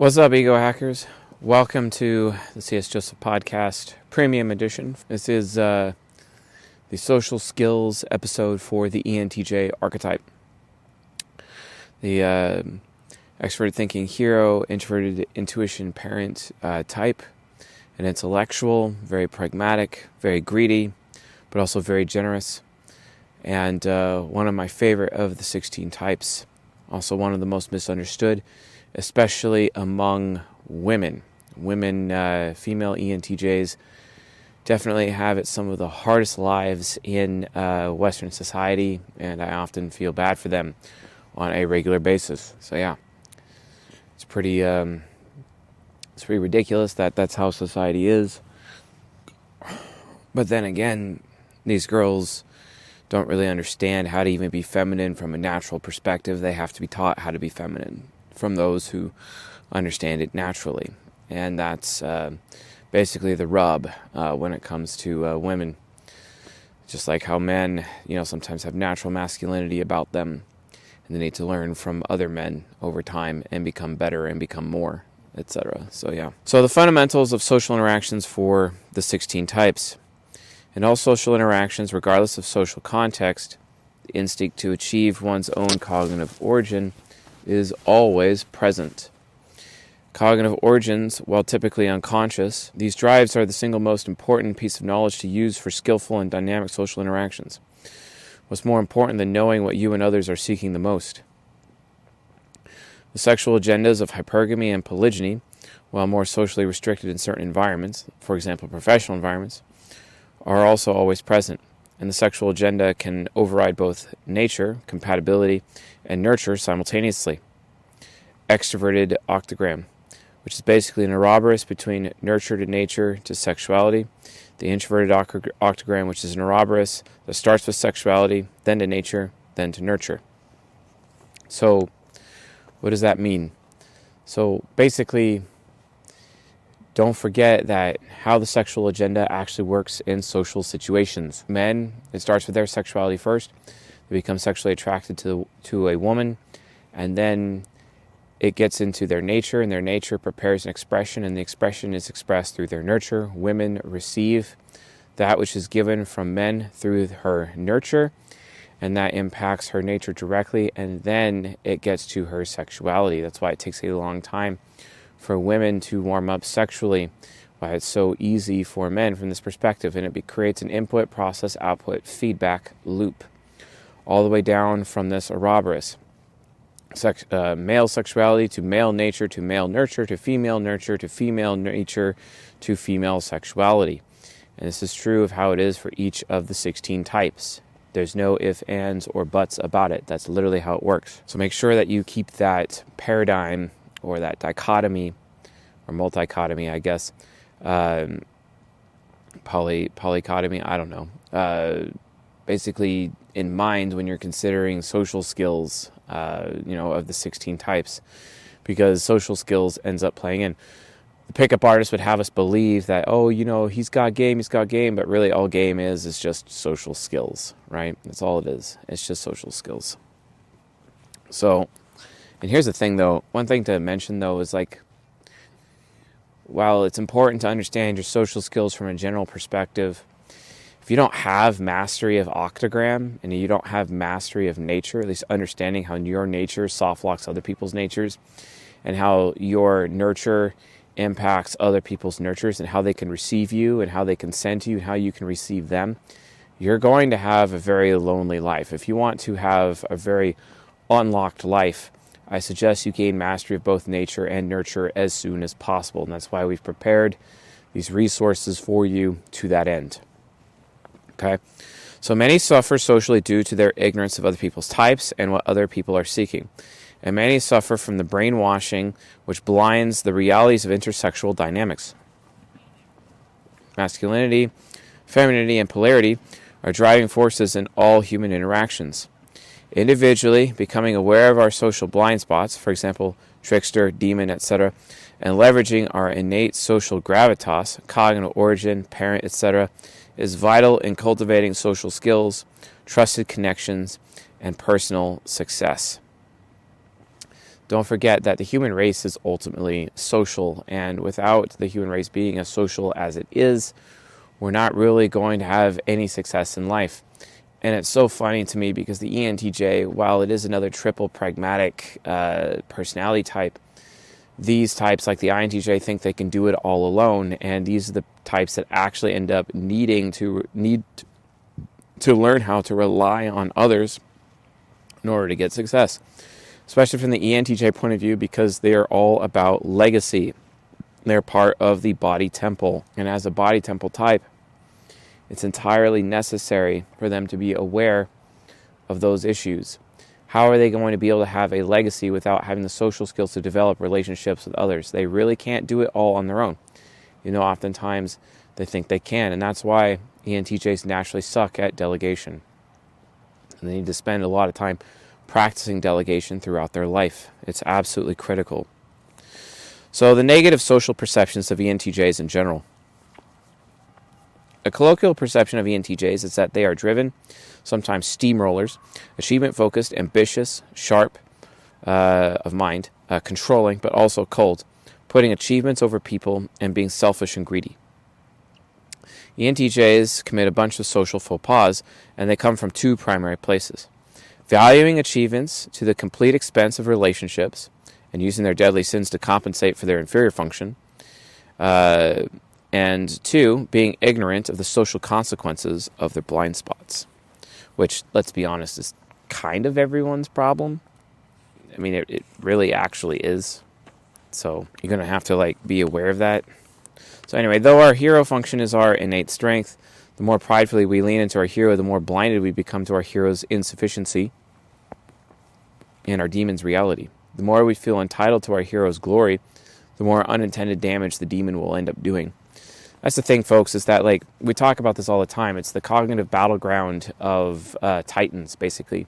What's up, Ego Hackers? Welcome to the C.S. Joseph Podcast Premium Edition. This is the social skills episode for the ENTJ archetype. The extroverted thinking hero, introverted intuition parent type, an intellectual, very pragmatic, very greedy, but also very generous. And one of my favorite of the 16 types, also one of the most misunderstood, especially among women. Female ENTJs definitely have it some of the hardest lives in Western society, and I often feel bad for them on a regular basis. So yeah, it's pretty ridiculous that that's how society is. But then again, these girls don't really understand how to even be feminine from a natural perspective. They have to be taught how to be feminine from those who understand it naturally. And that's basically the rub when it comes to women. Just like how men, sometimes have natural masculinity about them, and they need to learn from other men over time and become better and become more, etc. So yeah. So the fundamentals of social interactions for the 16 types. In all social interactions, regardless of social context, the instinct to achieve one's own cognitive origin is always present. Cognitive origins, while typically unconscious, these drives are the single most important piece of knowledge to use for skillful and dynamic social interactions. What's more important than knowing what you and others are seeking the most? The sexual agendas of hypergamy and polygyny, while more socially restricted in certain environments, for example professional environments, are also always present. And the sexual agenda can override both nature, compatibility, and nurture simultaneously. Extroverted octagram, which is basically an Ouroboros between nurture to nature to sexuality. The introverted octagram, which is an Ouroboros that starts with sexuality, then to nature, then to nurture. So, what does that mean? So, basically, don't forget that how the sexual agenda actually works in social situations. Men, it starts with their sexuality first. They become sexually attracted to a woman, and then it gets into their nature, and their nature prepares an expression, and the expression is expressed through their nurture. Women receive that which is given from men through her nurture, and that impacts her nature directly, and then it gets to her sexuality. That's why it takes a long time for women to warm up sexually, why it's so easy for men from this perspective, and it creates an input, process, output, feedback loop, all the way down from this Ouroboros. Male sexuality to male nature to male nurture to female nature to female sexuality. And this is true of how it is for each of the 16 types. There's no ifs, ands, or buts about it. That's literally how it works. So make sure that you keep that paradigm or that dichotomy or multichotomy, I guess, polychotomy, I don't know, basically in mind when you're considering social skills, of the 16 types, because social skills ends up playing in. The pickup artist would have us believe that, he's got game, but really all game is just social skills, right? That's all it is. It's just social skills. So, and here's the thing, though. One thing to mention, though, is while it's important to understand your social skills from a general perspective, if you don't have mastery of octagram and you don't have mastery of nature, at least understanding how your nature soft locks other people's natures and how your nurture impacts other people's nurtures and how they can receive you and how they can send to you and how you can receive them, you're going to have a very lonely life. If you want to have a very unlocked life, I suggest you gain mastery of both nature and nurture as soon as possible. And that's why we've prepared these resources for you to that end. Okay? So many suffer socially due to their ignorance of other people's types and what other people are seeking. And many suffer from the brainwashing which blinds the realities of intersexual dynamics. Masculinity, femininity, and polarity are driving forces in all human interactions. Individually, becoming aware of our social blind spots, for example, trickster, demon, etc., and leveraging our innate social gravitas, cognitive origin, parent, etc., is vital in cultivating social skills, trusted connections, and personal success. Don't forget that the human race is ultimately social, and without the human race being as social as it is, we're not really going to have any success in life. And it's so funny to me because the ENTJ, while it is another triple pragmatic personality type, these types like the INTJ think they can do it all alone, and these are the types that actually end up need to learn how to rely on others in order to get success, especially from the ENTJ point of view, because they are all about legacy. They're part of the body temple, and as a body temple type, it's entirely necessary for them to be aware of those issues. How are they going to be able to have a legacy without having the social skills to develop relationships with others? They really can't do it all on their own. Oftentimes they think they can, and that's why ENTJs naturally suck at delegation. And they need to spend a lot of time practicing delegation throughout their life. It's absolutely critical. So the negative social perceptions of ENTJs in general. A colloquial perception of ENTJs is that they are driven, sometimes steamrollers, achievement-focused, ambitious, sharp of mind, controlling, but also cold, putting achievements over people, and being selfish and greedy. ENTJs commit a bunch of social faux pas, and they come from two primary places. Valuing achievements to the complete expense of relationships, and using their deadly sins to compensate for their inferior function, and two, being ignorant of the social consequences of their blind spots, which, let's be honest, is kind of everyone's problem. I mean, it really actually is. So you're going to have to be aware of that. So anyway, though our hero function is our innate strength, the more pridefully we lean into our hero, the more blinded we become to our hero's insufficiency and our demon's reality. The more we feel entitled to our hero's glory, the more unintended damage the demon will end up doing. That's the thing, folks, is that we talk about this all the time. It's the cognitive battleground of titans, basically.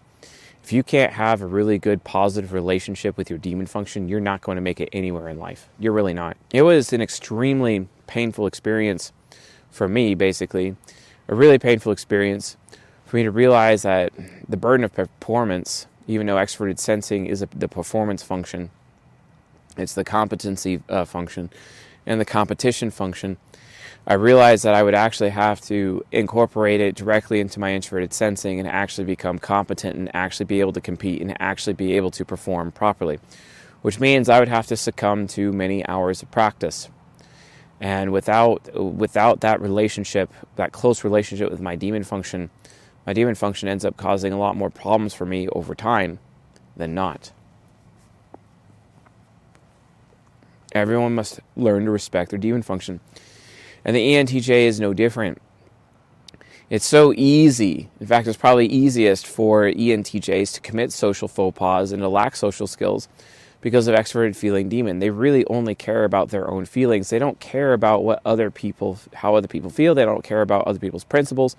If you can't have a really good positive relationship with your demon function, you're not going to make it anywhere in life. You're really not. It was an extremely painful experience for me, basically. A really painful experience for me to realize that the burden of performance, even though extroverted sensing is the performance function, it's the competency function and the competition function, I realized that I would actually have to incorporate it directly into my introverted sensing and actually become competent and actually be able to compete and actually be able to perform properly, which means I would have to succumb to many hours of practice. And without that relationship, that close relationship with my demon function ends up causing a lot more problems for me over time than not. Everyone must learn to respect their demon function. And the ENTJ is no different. It's so easy. In fact, it's probably easiest for ENTJs to commit social faux pas and to lack social skills because of extroverted feeling demon. They really only care about their own feelings. They don't care about how other people feel. They don't care about other people's principles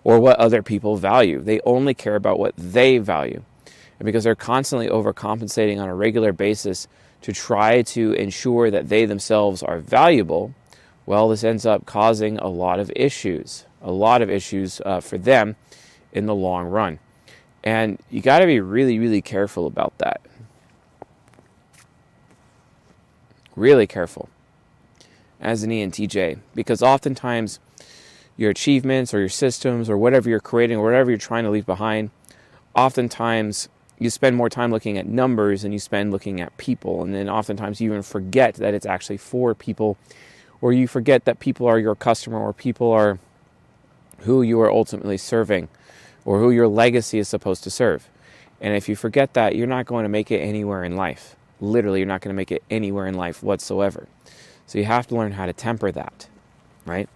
or what other people value. They only care about what they value. And because they're constantly overcompensating on a regular basis to try to ensure that they themselves are valuable, well, this ends up causing a lot of issues for them in the long run. And you got to be really, really careful about that. Really careful as an ENTJ, because oftentimes your achievements or your systems or whatever you're creating or whatever you're trying to leave behind, oftentimes you spend more time looking at numbers than you spend looking at people. And then oftentimes you even forget that it's actually for people, or you forget that people are your customer, or people are who you are ultimately serving, or who your legacy is supposed to serve. And if you forget that, you're not going to make it anywhere in life. Literally, you're not going to make it anywhere in life whatsoever. So you have to learn how to temper that, right?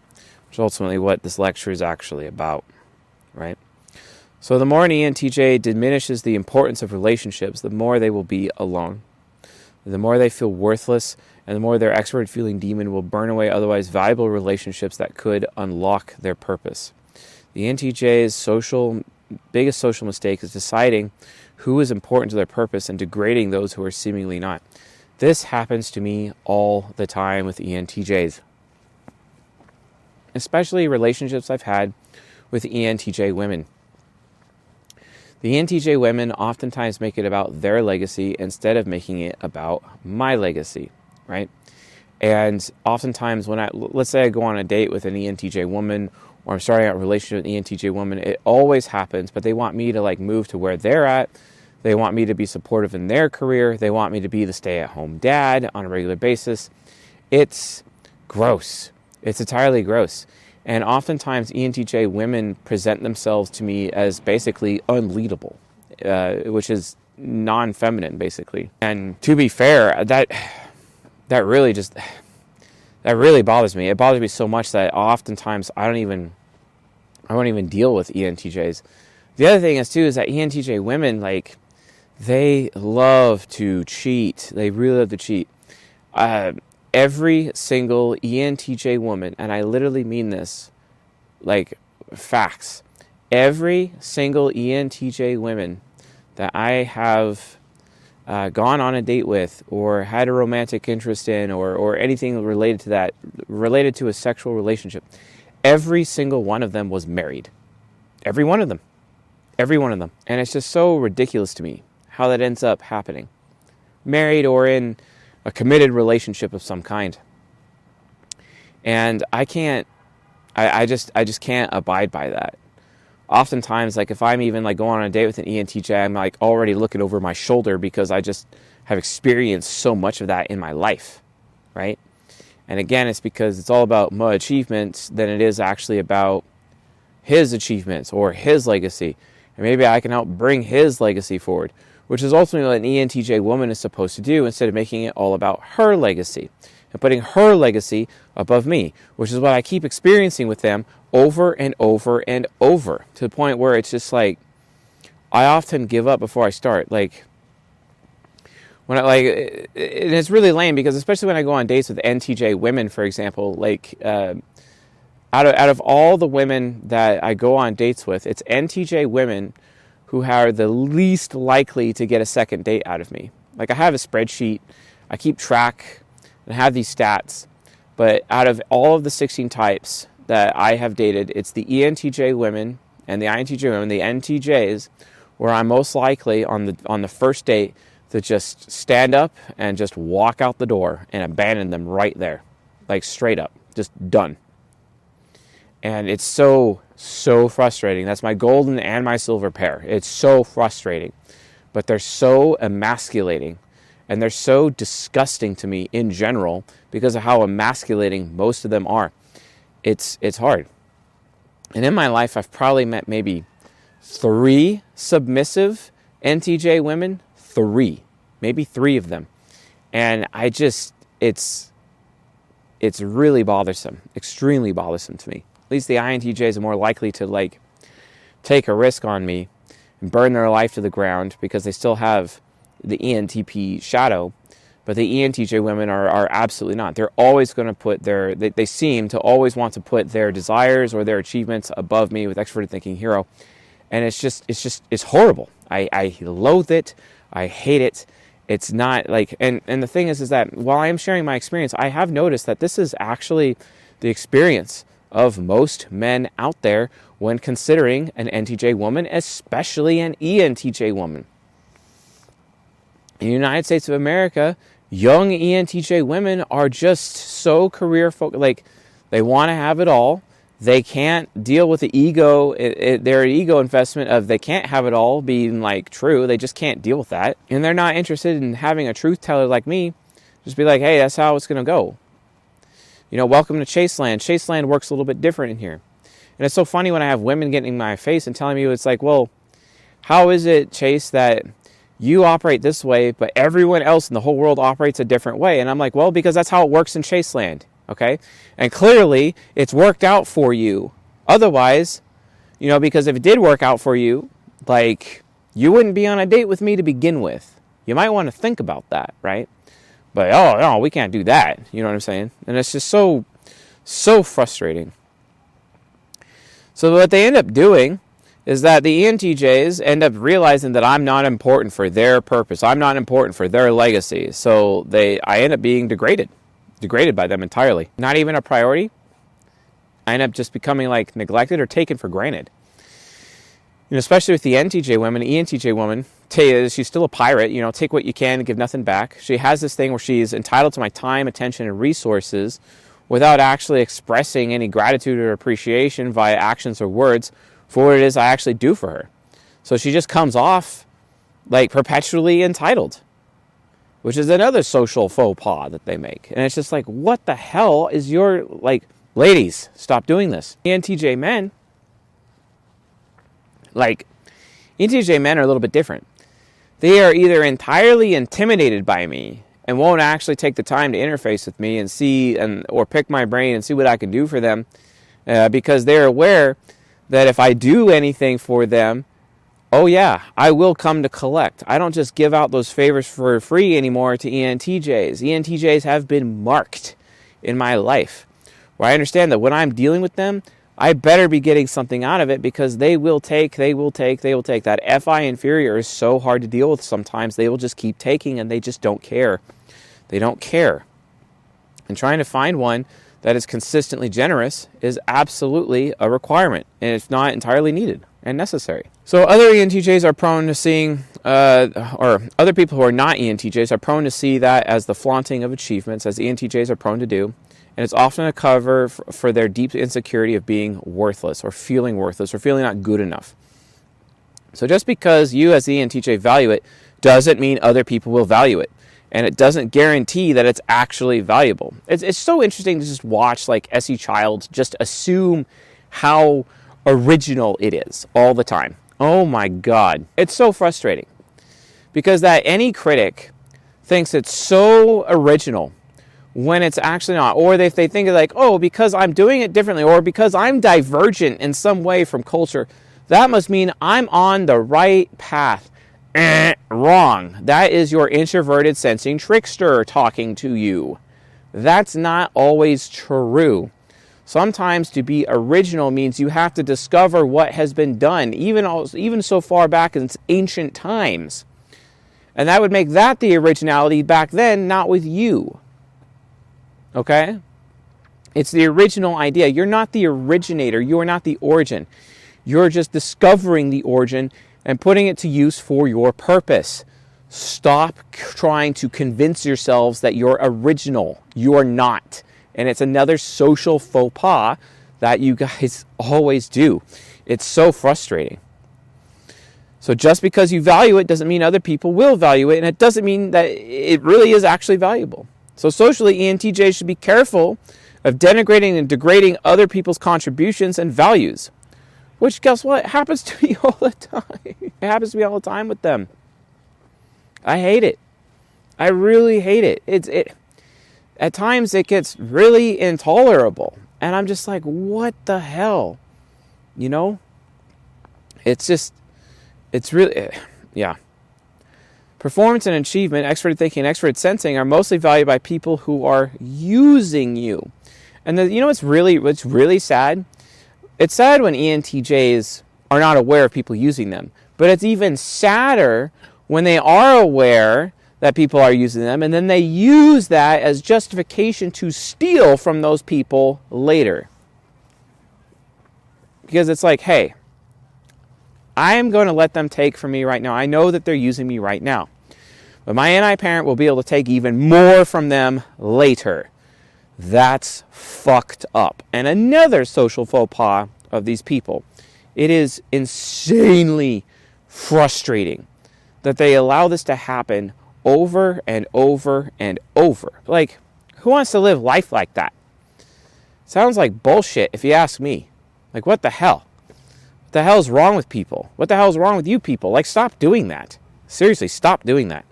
Which is ultimately what this lecture is actually about, right? So the more an ENTJ diminishes the importance of relationships, the more they will be alone. The more they feel worthless, and the more their extrovert feeling demon will burn away otherwise valuable relationships that could unlock their purpose. The ENTJ's biggest social mistake is deciding who is important to their purpose and degrading those who are seemingly not. This happens to me all the time with ENTJs. Especially relationships I've had with ENTJ women. The ENTJ women oftentimes make it about their legacy instead of making it about my legacy, right? And oftentimes when let's say I go on a date with an ENTJ woman, or I'm starting out a relationship with an ENTJ woman, it always happens, but they want me to like move to where they're at. They want me to be supportive in their career. They want me to be the stay-at-home dad on a regular basis. It's gross. It's entirely gross. And oftentimes ENTJ women present themselves to me as basically unleadable, which is non-feminine basically. And to be fair, that really bothers me. It bothers me so much that oftentimes I won't even deal with ENTJs. The other thing is too is that ENTJ women, like, they love to cheat. They really love to cheat. Every single ENTJ woman, and I literally mean this, like facts. Every single ENTJ woman that I have gone on a date with, or had a romantic interest in, or anything related to that, related to a sexual relationship, every single one of them was married. Every one of them. Every one of them. And it's just so ridiculous to me how that ends up happening. Married or in a committed relationship of some kind. And I just can't abide by that. Oftentimes, like if I'm even like going on a date with an ENTJ, I'm like already looking over my shoulder because I just have experienced so much of that in my life, right? And again, it's because it's all about my achievements than it is actually about his achievements or his legacy. And maybe I can help bring his legacy forward, which is ultimately what an ENTJ woman is supposed to do instead of making it all about her legacy and putting her legacy above me, which is what I keep experiencing with them over and over and over, to the point where it's just like I often give up before I start. Like when and it's really lame because especially when I go on dates with NTJ women, for example, like out of all the women that I go on dates with, it's NTJ women who are the least likely to get a second date out of me. Like I have a spreadsheet, I keep track and have these stats, but out of all of the 16 types that I have dated, it's the ENTJ women and the INTJ women, the NTJs, where I'm most likely on the first date to just stand up and just walk out the door and abandon them right there, like straight up, just done. And it's so frustrating. That's my golden and my silver pair. It's so frustrating. But they're so emasculating. And they're so disgusting to me in general because of how emasculating most of them are. It's hard. And in my life, I've probably met maybe 3 submissive NTJ women. 3. Maybe 3 of them. And it's really bothersome. Extremely bothersome to me. At least the INTJs are more likely to like take a risk on me and burn their life to the ground because they still have the ENTP shadow. But the ENTJ women are absolutely not. They're always going to put they seem to always want to put their desires or their achievements above me with extroverted thinking hero. And it's horrible. I loathe it. I hate it. It's not like, and the thing is that while I am sharing my experience, I have noticed that this is actually the experience of most men out there when considering an NTJ woman, especially an ENTJ woman. In the United States of America, young ENTJ women are just so career focused. Like, they want to have it all. They can't deal with the ego, their ego investment of they can't have it all being like true. They just can't deal with that. And they're not interested in having a truth teller like me just be like, hey, that's how it's going to go. You know, welcome to Chaseland. Chaseland works a little bit different in here. And it's so funny when I have women getting in my face and telling me, it's like, well, how is it, Chase, that you operate this way, but everyone else in the whole world operates a different way? And I'm like, well, because that's how it works in Chaseland, okay? And clearly, it's worked out for you. Otherwise, you know, because if it did work out for you, like, you wouldn't be on a date with me to begin with. You might want to think about that, right? But, oh, no, we can't do that. You know what I'm saying? And it's just so frustrating. So what they end up doing is that the ENTJs end up realizing that I'm not important for their purpose. I'm not important for their legacy. So I end up being degraded by them entirely. Not even a priority. I end up just becoming like neglected or taken for granted. especially with the NTJ women, ENTJ woman, she's still a pirate, take what you can and give nothing back. She has this thing where she's entitled to my time, attention, and resources without actually expressing any gratitude or appreciation via actions or words for what it is I actually do for her. So she just comes off like perpetually entitled, which is another social faux pas that they make. And it's just like, what the hell is your, ladies, stop doing this. ENTJ men are a little bit different. They are either entirely intimidated by me and won't actually take the time to interface with me and see or pick my brain and see what I can do for them, because they're aware that if I do anything for them, oh yeah, I will come to collect. I don't just give out those favors for free anymore to ENTJs. ENTJs have been marked in my life, where I understand that when I'm dealing with them, I better be getting something out of it, because they will take. That FI inferior is so hard to deal with sometimes. They will just keep taking, and they just don't care. They don't care. And trying to find one that is consistently generous is absolutely a requirement, and it's not entirely needed and necessary. So other ENTJs are prone to seeing, or other people who are not ENTJs are prone to see that as the flaunting of achievements, as ENTJs are prone to do. And it's often a cover for their deep insecurity of being worthless or feeling not good enough. So just because you as the ENTJ value it doesn't mean other people will value it. And it doesn't guarantee that it's actually valuable. It's so interesting to just watch S.E. Child just assume how original it is all the time. Oh my God. It's so frustrating. Because that any critic thinks it's so original when it's actually not. Or if they think because I'm doing it differently, or because I'm divergent in some way from culture, that must mean I'm on the right path. Wrong. That is your introverted sensing trickster talking to you. That's not always true. Sometimes to be original means you have to discover what has been done, even so far back as ancient times. And that would make that the originality back then, not with you. Okay? It's the original idea. You're not the originator. You are not the origin. You're just discovering the origin and putting it to use for your purpose. Stop trying to convince yourselves that you're original. You're not. And it's another social faux pas that you guys always do. It's so frustrating. So just because you value it doesn't mean other people will value it, and it doesn't mean that it really is actually valuable. So socially, ENTJs should be careful of denigrating and degrading other people's contributions and values. Which, guess what? Happens to me all the time. It happens to me all the time with them. I hate it. I really hate it. At times it gets really intolerable. And I'm just like, what the hell? It's really, yeah. Performance and achievement, extroverted thinking, and extroverted sensing are mostly valued by people who are using you. And what's really sad? It's sad when ENTJs are not aware of people using them. But it's even sadder when they are aware that people are using them, and then they use that as justification to steal from those people later. Because it's like, hey, I am going to let them take from me right now. I know that they're using me right now. But my anti-parent will be able to take even more from them later. That's fucked up. And another social faux pas of these people. It is insanely frustrating that they allow this to happen over and over and over. Who wants to live life like that? Sounds like bullshit if you ask me. What the hell? What the hell is wrong with people? What the hell is wrong with you people? Stop doing that. Seriously, stop doing that.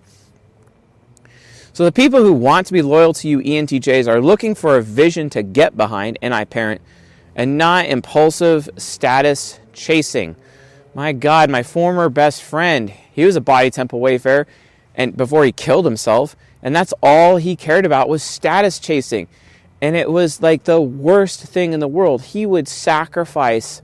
So the people who want to be loyal to you, ENTJs, are looking for a vision to get behind, anti-parent, and not impulsive status chasing. My God, my former best friend, he was a body temple wayfarer, and before he killed himself, and that's all he cared about was status chasing. And it was the worst thing in the world. He would sacrifice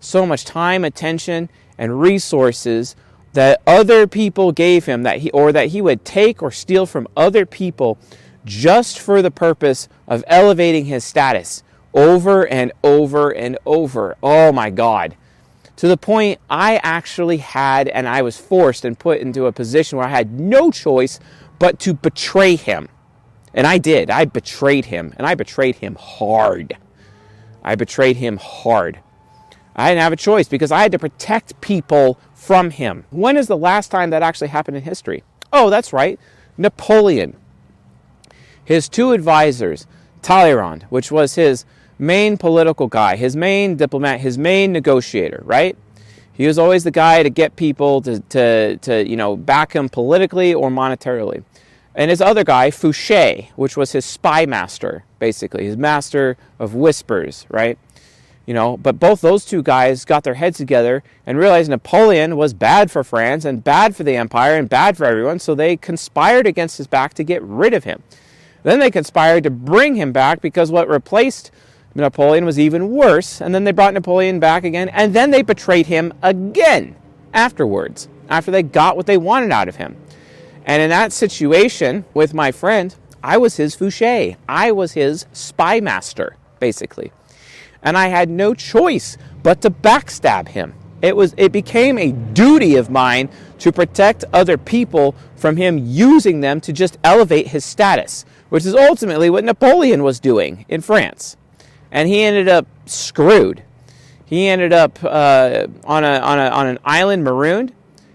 so much time, attention, and resources that other people gave him, that he would take or steal from other people just for the purpose of elevating his status over and over and over. Oh my God. to the point I actually had, and I was forced and put into a position where I had no choice but to betray him. And I did. I betrayed him, and I betrayed him hard. I betrayed him hard. I didn't have a choice because I had to protect people from him. When is the last time that actually happened in history? Oh, that's right. Napoleon. His two advisors, Talleyrand, which was his main political guy, his main diplomat, his main negotiator, right? He was always the guy to get people to back him politically or monetarily. And his other guy, Fouché, which was his spy master, basically, his master of whispers, right? But both those two guys got their heads together and realized Napoleon was bad for France and bad for the empire and bad for everyone, so they conspired against his back to get rid of him. Then they conspired to bring him back because what replaced Napoleon was even worse, and then they brought Napoleon back again, and then they betrayed him again afterwards, after they got what they wanted out of him. And in that situation with my friend, I was his Fouché. I was his spy master, basically. And I had no choice but to backstab him. It became a duty of mine to protect other people from him using them to just elevate his status, which is ultimately what Napoleon was doing in France. And he ended up screwed. He ended up on an island marooned,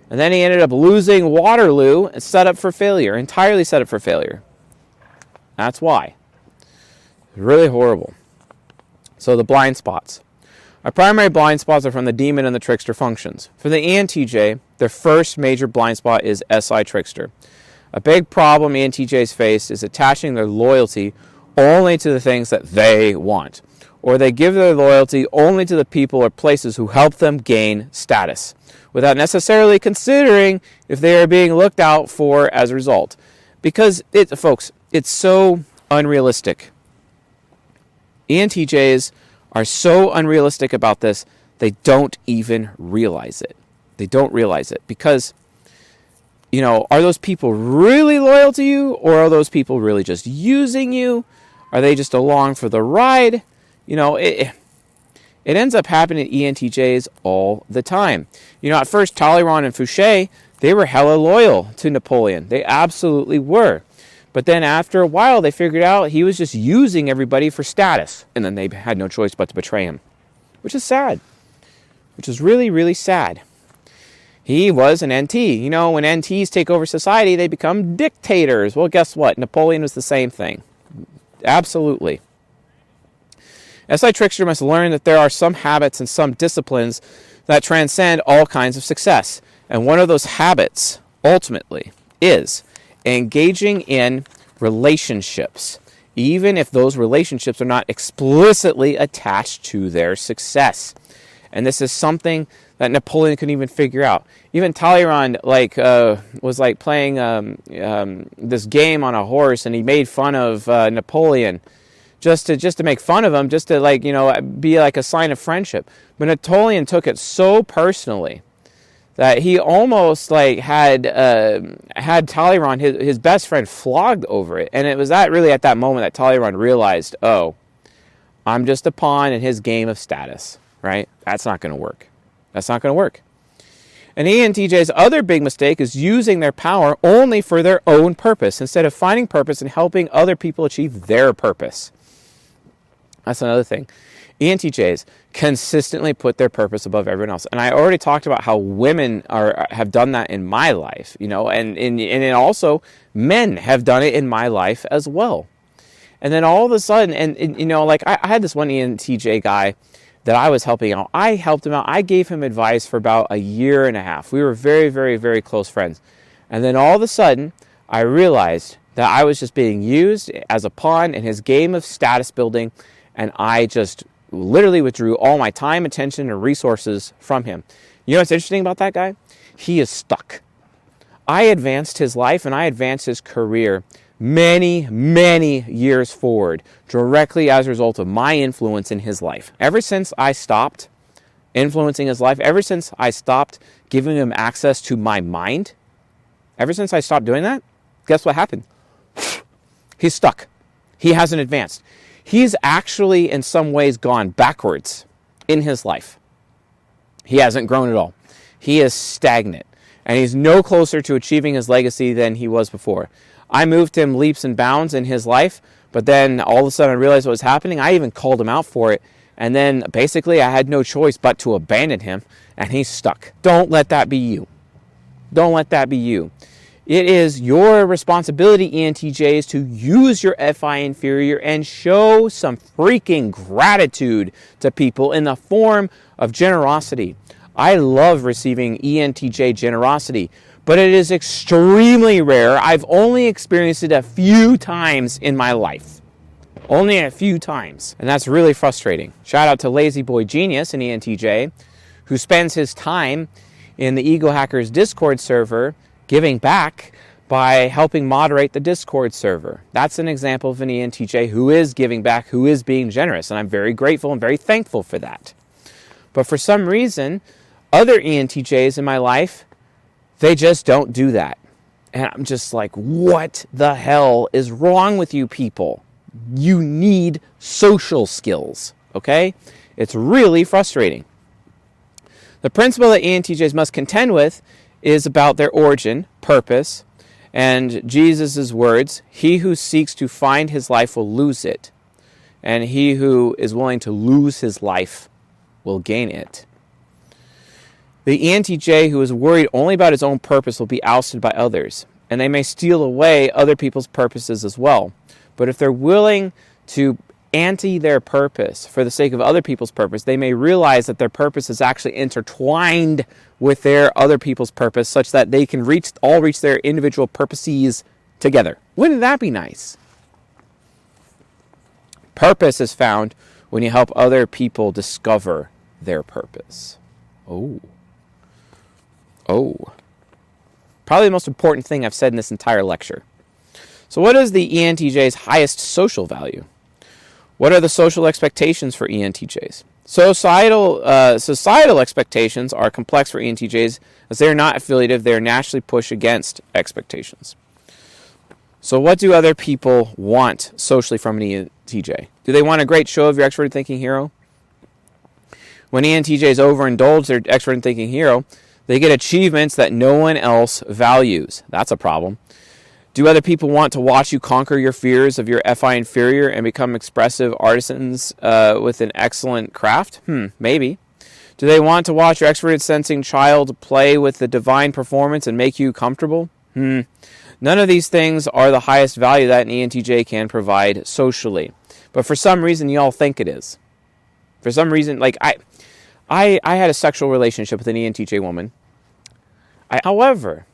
and then he ended up losing Waterloo and entirely set up for failure. That's why. Really horrible. So the blind spots. Our primary blind spots are from the demon and the trickster functions. For the ENTJ, their first major blind spot is SI trickster. A big problem ENTJs face is attaching their loyalty only to the things that they want, or they give their loyalty only to the people or places who help them gain status, without necessarily considering if they are being looked out for as a result. Because, folks, it's so unrealistic. ENTJs are so unrealistic about this, they don't even realize it. They don't realize it because, are those people really loyal to you, or are those people really just using you? Are they just along for the ride? It ends up happening to ENTJs all the time. At first, Talleyrand and Fouché, they were hella loyal to Napoleon. They absolutely were. But then after a while, they figured out he was just using everybody for status. And then they had no choice but to betray him, which is sad, which is really, really sad. He was an NT. When NTs take over society, they become dictators. Well, guess what? Napoleon was the same thing. Absolutely. SI Trickster must learn that there are some habits and some disciplines that transcend all kinds of success. And one of those habits, ultimately, is engaging in relationships, even if those relationships are not explicitly attached to their success. And this is something that Napoleon couldn't even figure out. Even Talleyrand was playing this game on a horse, and he made fun of Napoleon just to make fun of him, just to be like a sign of friendship. But Napoleon took it so personally that he almost had Talleyrand, his best friend, flogged over it. And it was really at that moment that Talleyrand realized, oh, I'm just a pawn in his game of status, right? That's not going to work. That's not going to work. And ENTJ's other big mistake is using their power only for their own purpose, instead of finding purpose and helping other people achieve their purpose. That's another thing. ENTJs consistently put their purpose above everyone else. And I already talked about how women have done that in my life, and also men have done it in my life as well. And then all of a sudden, I had this one ENTJ guy that I was helping out. I helped him out. I gave him advice for about a year and a half. We were very, very, very close friends. And then all of a sudden, I realized that I was just being used as a pawn in his game of status building, and I just literally withdrew all my time, attention, and resources from him. You know what's interesting about that guy? He is stuck. I advanced his life and I advanced his career many, many years forward, directly as a result of my influence in his life. Ever since I stopped influencing his life, ever since I stopped giving him access to my mind, ever since I stopped doing that, guess what happened? He's stuck. He hasn't advanced. He's actually, in some ways, gone backwards in his life. He hasn't grown at all. He is stagnant. And he's no closer to achieving his legacy than he was before. I moved him leaps and bounds in his life, but then all of a sudden I realized what was happening. I even called him out for it. And then basically I had no choice but to abandon him, and he's stuck. Don't let that be you. Don't let that be you. It is your responsibility, ENTJs, to use your FI inferior and show some freaking gratitude to people in the form of generosity. I love receiving ENTJ generosity, but it is extremely rare. I've only experienced it a few times in my life. Only a few times. And that's really frustrating. Shout out to Lazy Boy Genius, an ENTJ, who spends his time in the Ego Hackers Discord server giving back by helping moderate the Discord server. That's an example of an ENTJ who is giving back, who is being generous, and I'm very grateful and very thankful for that. But for some reason, other ENTJs in my life, they just don't do that. And I'm just like, what the hell is wrong with you people? You need social skills, okay? It's really frustrating. The principle that ENTJs must contend with is about their origin, purpose, and Jesus' words, he who seeks to find his life will lose it, and he who is willing to lose his life will gain it. The ENTJ who is worried only about his own purpose will be ousted by others, and they may steal away other people's purposes as well. But if they're willing to anti their purpose for the sake of other people's purpose, they may realize that their purpose is actually intertwined with their other people's purpose, such that they can all reach their individual purposes together. Wouldn't that be nice? Purpose is found when you help other people discover their purpose. Oh. Probably the most important thing I've said in this entire lecture. So what is the ENTJ's highest social value? What are the social expectations for ENTJs? Societal expectations are complex for ENTJs as they are not affiliative. They are naturally pushed against expectations. So what do other people want socially from an ENTJ? Do they want a great show of your extroverted thinking hero? When ENTJs overindulge their extroverted thinking hero, they get achievements that no one else values. That's a problem. Do other people want to watch you conquer your fears of your FI inferior and become expressive artisans with an excellent craft? Maybe. Do they want to watch your extroverted sensing child play with the divine performance and make you comfortable? None of these things are the highest value that an ENTJ can provide socially. But for some reason, you all think it is. For some reason, like I had a sexual relationship with an ENTJ woman. However,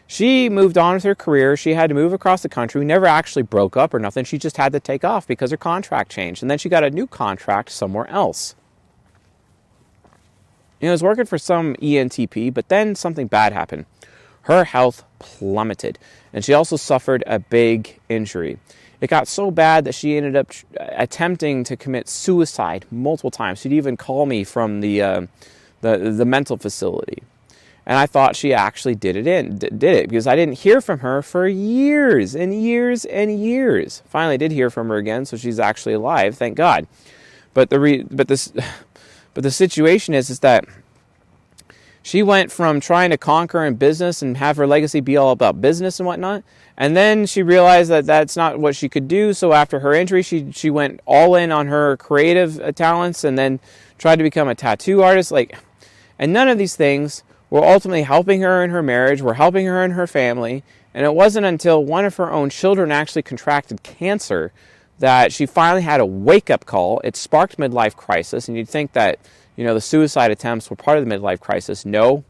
she moved on with her career. She had to move across the country. We never actually broke up or nothing. She just had to take off because her contract changed. And then she got a new contract somewhere else. It was working for some ENTP, but then something bad happened. Her health plummeted. And she also suffered a big injury. It got so bad that she ended up attempting to commit suicide multiple times. She'd even call me from the mental facility. And I thought she actually did it because I didn't hear from her for years and years and years. Finally, I did hear from her again, so she's actually alive, thank God. But the situation is that she went from trying to conquer in business and have her legacy be all about business and whatnot, and then she realized that that's not what she could do. So after her injury, she went all in on her creative talents and then tried to become a tattoo artist. And none of these things were ultimately helping her in her marriage, were helping her in her family. And it wasn't until one of her own children actually contracted cancer that she finally had a wake-up call. It sparked midlife crisis, and you'd think that, the suicide attempts were part of the midlife crisis. No,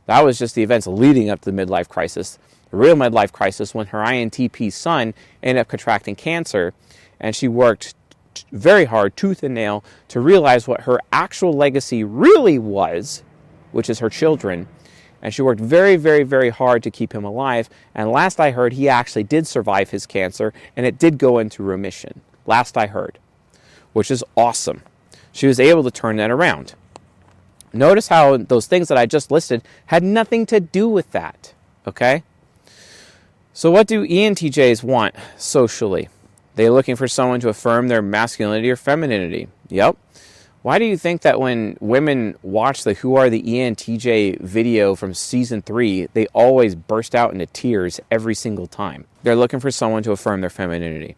that was just the events leading up to the midlife crisis. The real midlife crisis when her INTP son ended up contracting cancer, and she worked very hard, tooth and nail, to realize what her actual legacy really was, which is her children. And she worked very, very, very hard to keep him alive. And last I heard, he actually did survive his cancer, and it did go into remission. Last I heard, which is awesome. She was able to turn that around. Notice how those things that I just listed had nothing to do with that, okay? So what do ENTJs want socially? They're looking for someone to affirm their masculinity or femininity. Yep. Why do you think that when women watch the Who Are the ENTJ video from season 3, they always burst out into tears every single time? They're looking for someone to affirm their femininity,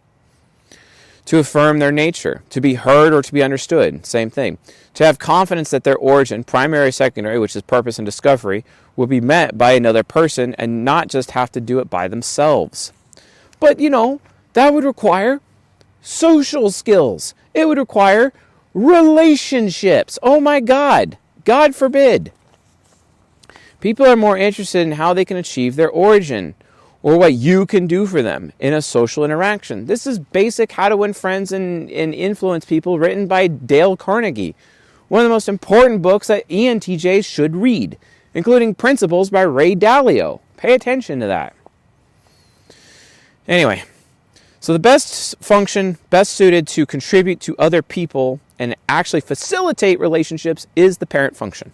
to affirm their nature, to be heard or to be understood. Same thing. To have confidence that their origin, primary, secondary, which is purpose and discovery, will be met by another person and not just have to do it by themselves. But, that would require social skills. It would require relationships. Oh my God. God forbid. People are more interested in how they can achieve their origin or what you can do for them in a social interaction. This is basic How to Win Friends and Influence People, written by Dale Carnegie. One of the most important books that ENTJs should read, including Principles by Ray Dalio. Pay attention to that. Anyway, so the best function, best suited to contribute to other people and actually facilitate relationships is the parent function.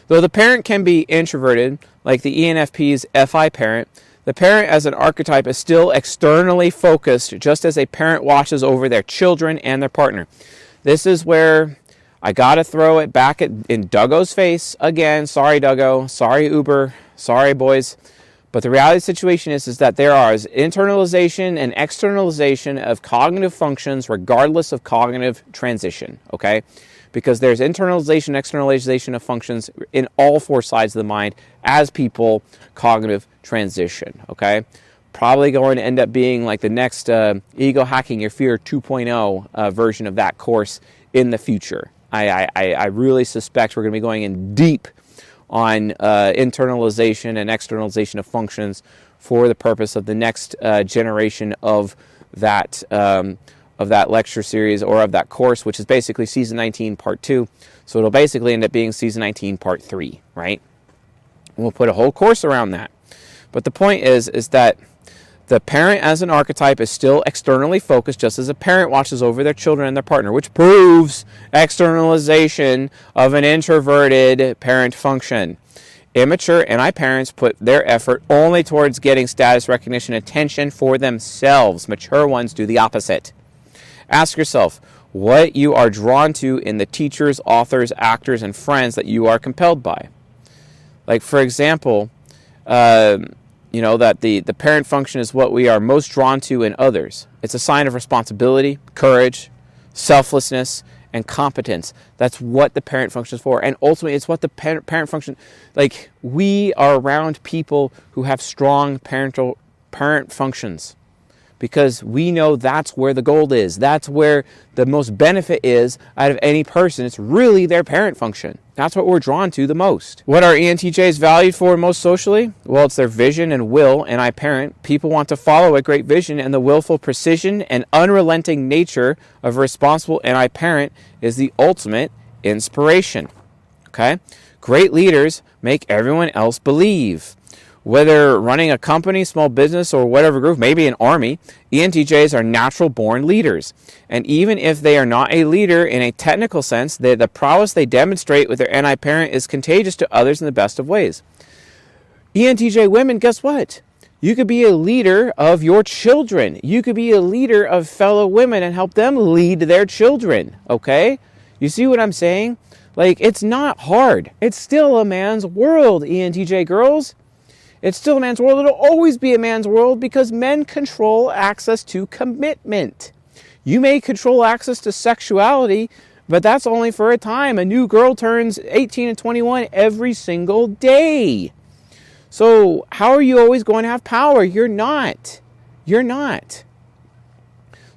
Though the parent can be introverted, like the ENFP's FI parent, the parent as an archetype is still externally focused, just as a parent watches over their children and their partner. This is where I gotta throw it back in Duggo's face again. Sorry, Duggo. Sorry, Uber. Sorry, boys. But the reality of the situation is that there is internalization and externalization of cognitive functions regardless of cognitive transition, okay? Because there's internalization, externalization of functions in all four sides of the mind as people cognitive transition, okay? Probably going to end up being like the next Ego Hacking Your Fear 2.0 version of that course in the future. I really suspect we're going to be going in deep on internalization and externalization of functions for the purpose of the next generation of that lecture series or of that course, which is basically season 19 part 2. So it'll basically end up being season 19 part 3, right? And we'll put a whole course around that. But the point is that the parent as an archetype is still externally focused, just as a parent watches over their children and their partner, which proves externalization of an introverted parent function. Immature NI parents put their effort only towards getting status, recognition, attention for themselves. Mature ones do the opposite. Ask yourself what you are drawn to in the teachers, authors, actors, and friends that you are compelled by. Like, for example, that the parent function is what we are most drawn to in others. It's a sign of responsibility, courage, selflessness, and competence. That's what the parent function is for. And ultimately, it's what the parent function, like, we are around people who have strong parent functions because we know that's where the gold is. That's where the most benefit is out of any person. It's really their parent function. That's what we're drawn to the most. What are ENTJs valued for most socially? Well, it's their vision and will, and I parent. People want to follow a great vision, and the willful precision and unrelenting nature of a responsible and I parent is the ultimate inspiration. Okay? Great leaders make everyone else believe. Whether running a company, small business, or whatever group, maybe an army, ENTJs are natural-born leaders. And even if they are not a leader in a technical sense, the prowess they demonstrate with their NI parent is contagious to others in the best of ways. ENTJ women, guess what? You could be a leader of your children. You could be a leader of fellow women and help them lead their children, okay? You see what I'm saying? Like, it's not hard. It's still a man's world, ENTJ girls. It's still a man's world. It'll always be a man's world because men control access to commitment. You may control access to sexuality, but that's only for a time. A new girl turns 18 and 21 every single day. So how are you always going to have power? You're not. You're not.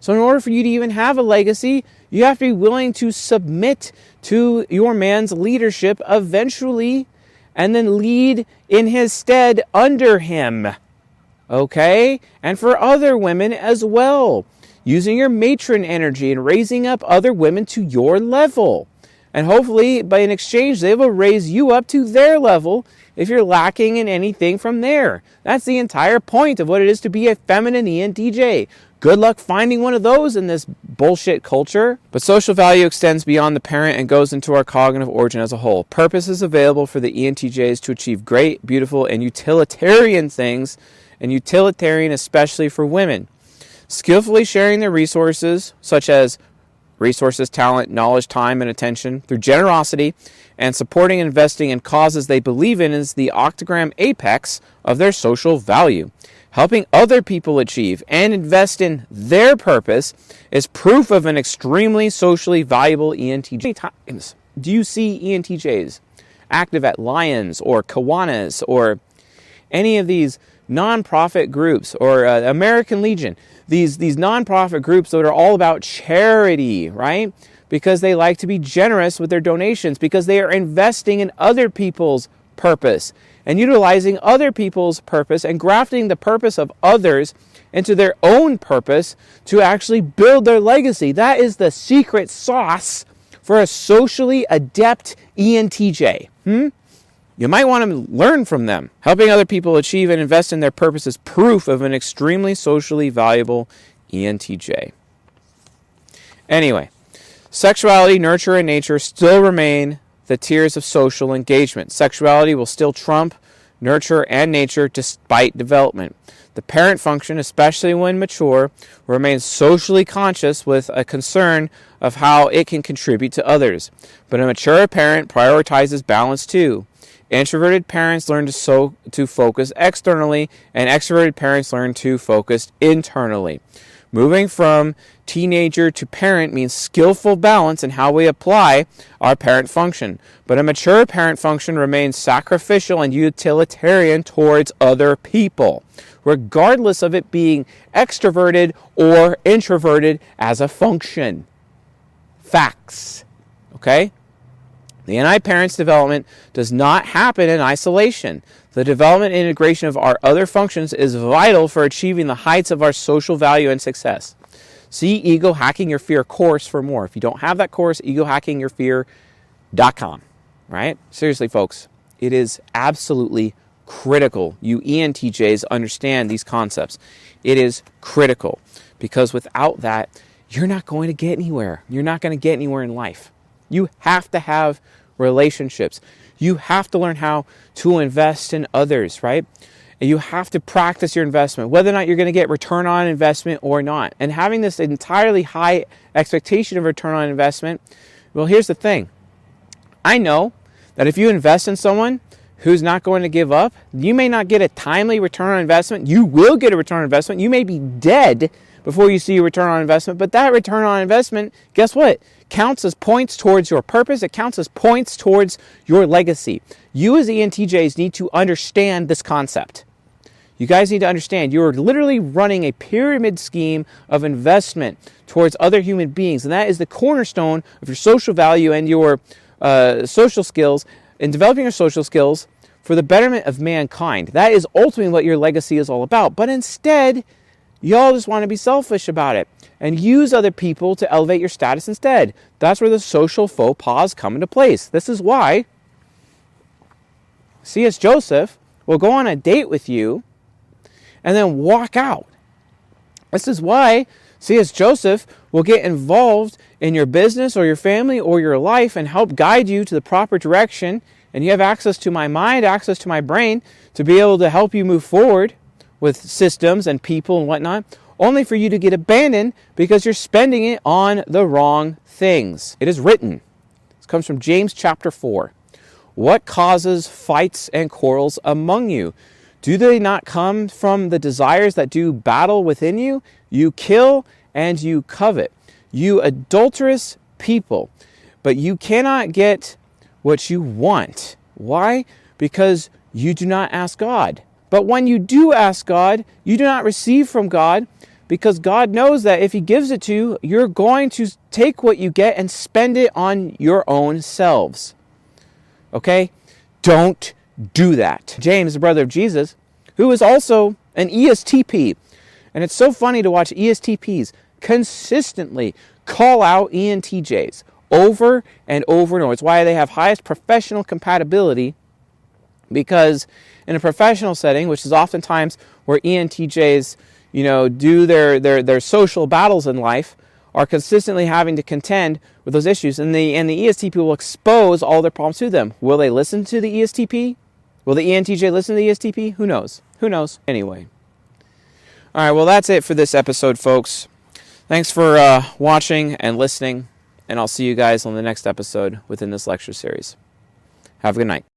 So in order for you to even have a legacy, you have to be willing to submit to your man's leadership eventually, and then lead in his stead under him, okay? And for other women as well, using your matron energy and raising up other women to your level. And hopefully, by an exchange, they will raise you up to their level if you're lacking in anything from there. That's the entire point of what it is to be a feminine ENTJ. Good luck finding one of those in this bullshit culture. But social value extends beyond the parent and goes into our cognitive origin as a whole. Purpose is available for the ENTJs to achieve great, beautiful, and utilitarian things, and utilitarian especially for women. Skillfully sharing their resources, such as resources, talent, knowledge, time, and attention through generosity and supporting and investing in causes they believe in is the octagram apex of their social value. Helping other people achieve and invest in their purpose is proof of an extremely socially valuable ENTJ. How many times do you see ENTJs active at Lions or Kiwanis or any of these nonprofit groups or American Legion, these nonprofit groups that are all about charity, right? Because they like to be generous with their donations, because they are investing in other people's purpose and utilizing other people's purpose and grafting the purpose of others into their own purpose to actually build their legacy. That is the secret sauce for a socially adept ENTJ. You might want to learn from them. Helping other people achieve and invest in their purpose is proof of an extremely socially valuable ENTJ. Anyway, sexuality, nurture, and nature still remain the tiers of social engagement. Sexuality will still trump nurture and nature despite development. The parent function, especially when mature, remains socially conscious with a concern of how it can contribute to others. But a mature parent prioritizes balance too. Introverted parents learn to focus externally, and extroverted parents learn to focus internally. Moving from teenager to parent means skillful balance in how we apply our parent function. But a mature parent function remains sacrificial and utilitarian towards other people, regardless of it being extroverted or introverted as a function. Facts. Okay? The NI parent's development does not happen in isolation. The development and integration of our other functions is vital for achieving the heights of our social value and success. See Ego Hacking Your Fear course for more. If you don't have that course, egohackingyourfear.com. Right? Seriously, folks, it is absolutely critical you ENTJs understand these concepts. It is critical because without that, you're not going to get anywhere. You're not going to get anywhere in life. You have to have relationships. You have to learn how to invest in others, right? And you have to practice your investment, whether or not you're going to get return on investment or not. And having this entirely high expectation of return on investment, well, here's the thing. I know that if you invest in someone who's not going to give up, you may not get a timely return on investment. You will get a return on investment. You may be dead before you see a return on investment, but that return on investment, guess what? Counts as points towards your purpose. It counts as points towards your legacy. You as ENTJs need to understand this concept. You guys need to understand you're literally running a pyramid scheme of investment towards other human beings, and that is the cornerstone of your social value and your social skills, and developing your social skills for the betterment of mankind. That is ultimately what your legacy is all about. But instead, y'all just want to be selfish about it and use other people to elevate your status instead. That's where the social faux pas come into place. This is why C.S. Joseph will go on a date with you and then walk out. This is why C.S. Joseph will get involved in your business or your family or your life and help guide you to the proper direction. And you have access to my mind, access to my brain to be able to help you move forward with systems and people and whatnot, only for you to get abandoned because you're spending it on the wrong things. It is written. This comes from James chapter 4. What causes fights and quarrels among you? Do they not come from the desires that do battle within you? You kill and you covet. You adulterous people. But you cannot get what you want. Why? Because you do not ask God. But when you do ask God, you do not receive from God, because God knows that if He gives it to you, you're going to take what you get and spend it on your own selves. Okay? Don't do that. James, the brother of Jesus, who is also an ESTP. And it's so funny to watch ESTPs consistently call out ENTJs over and over and over. It's why they have highest professional compatibility, because in a professional setting, which is oftentimes where ENTJs, do their social battles in life, are consistently having to contend with those issues. And the ESTP will expose all their problems to them. Will they listen to the ESTP? Will the ENTJ listen to the ESTP? Who knows? Who knows? Anyway. All right, well, that's it for this episode, folks. Thanks for watching and listening, and I'll see you guys on the next episode within this lecture series. Have a good night.